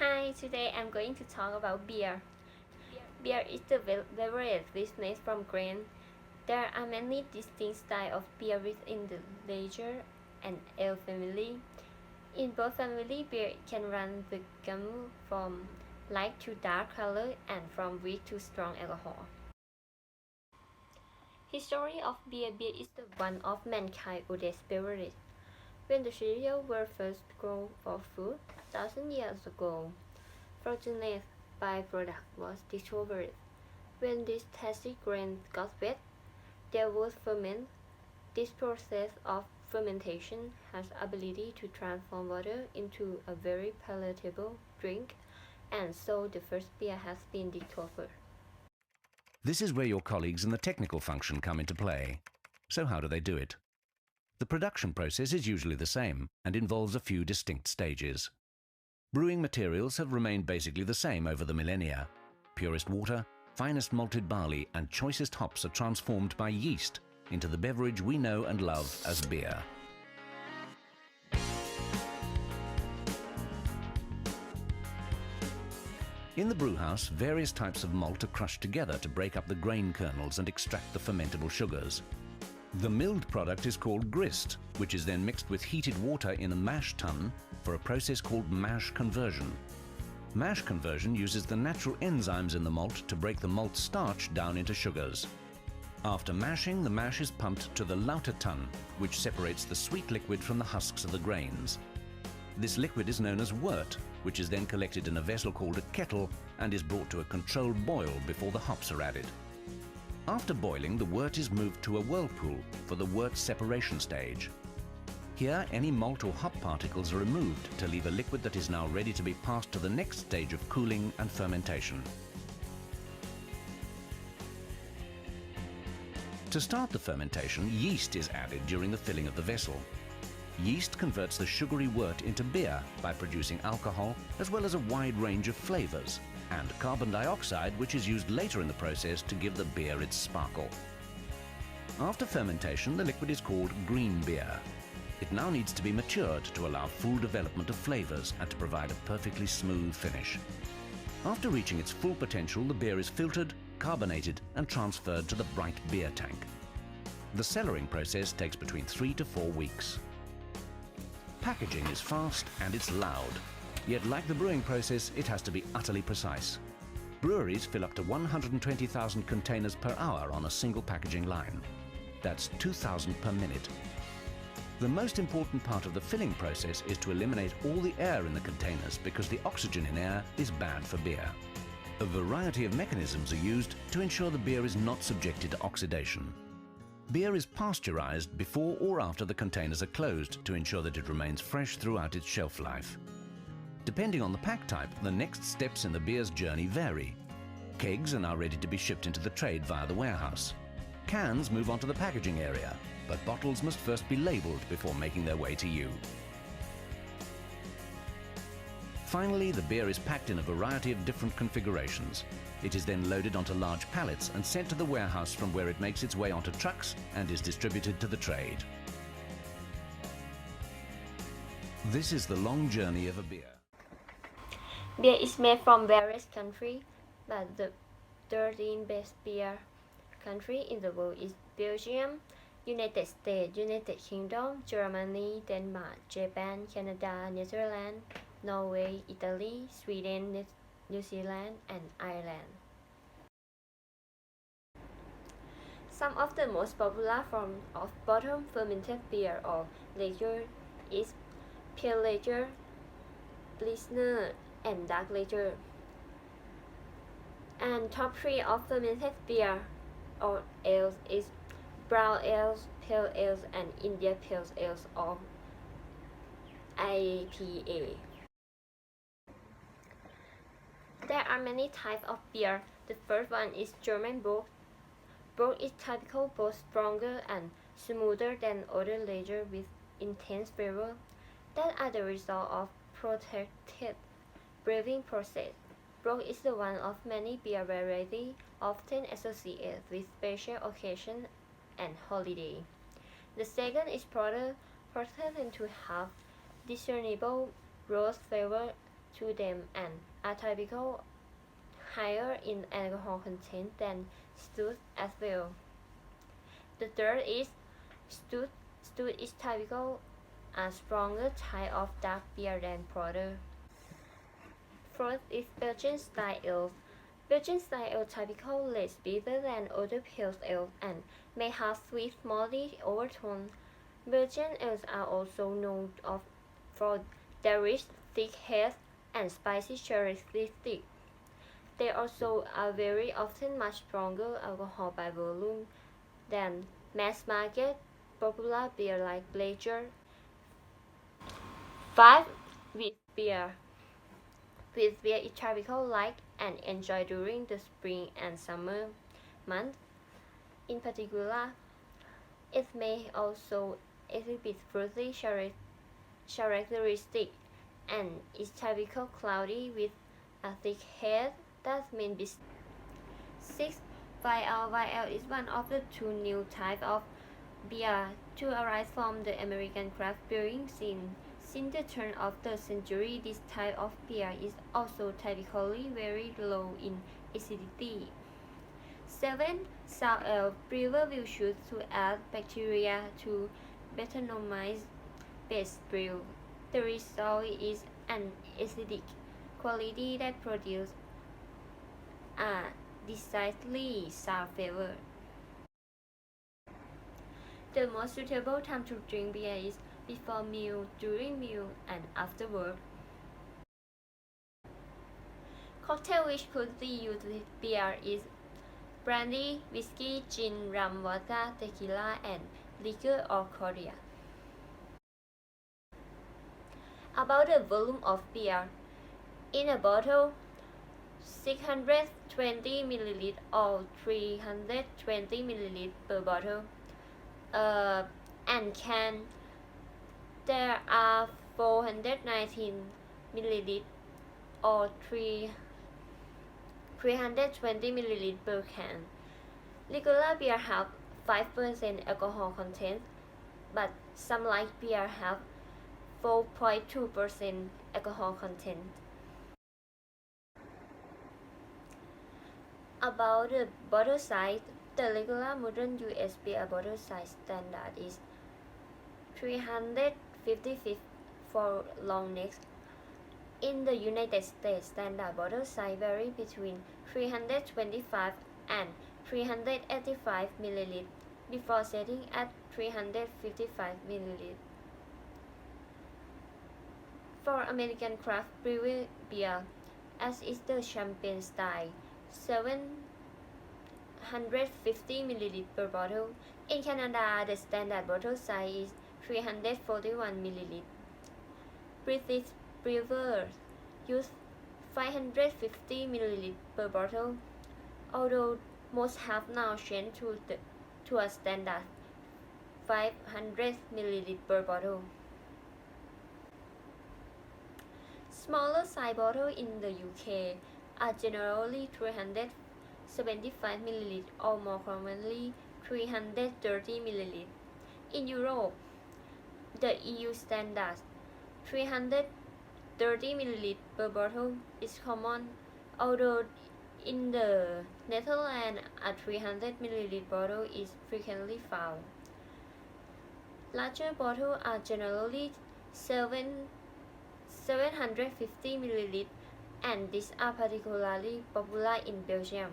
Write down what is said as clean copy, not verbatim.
Hi, today I'm going to talk about beer. Beer is the beverage business from grain. There are many distinct styles of beer within the lager and ale family. In both families, beer can run the gamut from light to dark color and from weak to strong alcohol. History of beer is the one of mankind's oldest beverage. When the cereals were first grown for food, thousands years ago, fructose byproduct was discovered. When this tasty grain got wet, they would ferment. This process of fermentation has ability to transform water into a very palatable drink, and so the first beer has been discovered. This is where your colleagues in the technical function come into play. So how do they do it? The production process is usually the same and involves a few distinct stages. Brewing materials have remained basically the same over the millennia. Purest water, finest malted barley and choicest hops are transformed by yeast into the beverage we know and love as beer. In the brewhouse, various types of malt are crushed together to break up the grain kernels and extract the fermentable sugars. The milled product is called grist, which is then mixed with heated water in a mash tun for a process called mash conversion. Mash conversion uses the natural enzymes in the malt to break the malt starch down into sugars. After mashing, the mash is pumped to the lauter tun, which separates the sweet liquid from the husks of the grains. This liquid is known as wort, which is then collected in a vessel called a kettle and is brought to a controlled boil before the hops are added. After boiling, the wort is moved to a whirlpool for the wort separation stage. Here, any malt or hop particles are removed to leave a liquid that is now ready to be passed to the next stage of cooling and fermentation. To start the fermentation, yeast is added during the filling of the vessel. Yeast converts the sugary wort into beer by producing alcohol as well as a wide range of flavors, and carbon dioxide, which is used later in the process to give the beer its sparkle. After fermentation, the liquid is called green beer. It now needs to be matured to allow full development of flavors and to provide a perfectly smooth finish. After reaching its full potential, the beer is filtered, carbonated and transferred to the bright beer tank. The cellaring process takes between 3 to 4 weeks. Packaging is fast and it's loud, yet like the brewing process, it has to be utterly precise. Breweries fill up to 120,000 containers per hour on a single packaging line. That's 2,000 per minute. The most important part of the filling process is to eliminate all the air in the containers because the oxygen in air is bad for beer. A variety of mechanisms are used to ensure the beer is not subjected to oxidation. Beer is pasteurized before or after the containers are closed to ensure that it remains fresh throughout its shelf life. Depending on the pack type, the next steps in the beer's journey vary. Kegs are now ready to be shipped into the trade via the warehouse. Cans move on to the packaging area, but bottles must first be labeled before making their way to you. Finally, the beer is packed in a variety of different configurations. It is then loaded onto large pallets and sent to the warehouse, from where it makes its way onto trucks and is distributed to the trade. This is the long journey of a beer. Beer is made from various countries, but the 13 best beer countries in the world is Belgium, United States, United Kingdom, Germany, Denmark, Japan, Canada, Netherlands, Norway, Italy, Sweden, New Zealand, and Ireland. Some of the most popular forms of bottom fermented beer or lager is pale lager, pilsner, and dark lager. And top 3 of fermented beer or ales is brown ales, pale ales, and India pale ales or IPA. There are many types of beer. The first one is German Bock. Bock is typical, both stronger and smoother than other lager with intense flavor that are the result of protected brewing process. Bock is the one of many beer varieties often associated with special occasions and holiday. The second is porter, porter tend to have discernible rose flavor to them and are typically higher in alcohol content than stout as well. The third is stout. Stout is typical a stronger type of dark beer than porter. Fourth is Belgian style ale. Belgian style ale typically less bitter than other pale ales and may have sweet malty overtone. Belgian ales are also known for their rich, thick head and spicy characteristics. They also are very often much stronger alcohol by volume than mass market popular beer like Blazer. 5. Wheat beer. Wheat beer is typically liked and enjoyed during the spring and summer months. In particular, it may also exhibit fruity characteristics and is typically cloudy with a thick head that means business. 6. YL. YL is one of the two new types of beer to arise from the American craft brewing scene. Since the turn of the century, this type of beer is also typically very low in acidity. 7. Sour ale. Brewer will choose to add bacteria to Brettanomyces base brew. The result is an acidic quality that produces a decidedly sour flavor. The most suitable time to drink beer is before meal, during meal, and after work. Cocktail which could be used with beer is brandy, whiskey, gin, rum, vodka, tequila, and liqueur or cordial. About the volume of beer. In a bottle, 620 ml or 320 ml per bottle. And can, there are 419 ml or 320 ml per can. Regular beer have 5% alcohol content, but some light beer have 4.2% alcohol content. About the bottle size, the regular modern US beer bottle size standard is 350 for long necks. In the United States, standard bottle size vary between 325 and 385 ml before setting at 355 ml. For American craft brewery beer, as is the champagne style, 750 ml per bottle. In Canada, the standard bottle size is 341 ml. British brewers use 550 ml per bottle, although most have now changed to a standard 500 ml per bottle. Smaller size bottles in the UK are generally 375 ml or more commonly 330 ml. In Europe, the EU standard 330 ml per bottle is common, although in the Netherlands a 300 ml bottle is frequently found. Larger bottles are generally 750 ml, and these are particularly popular in Belgium.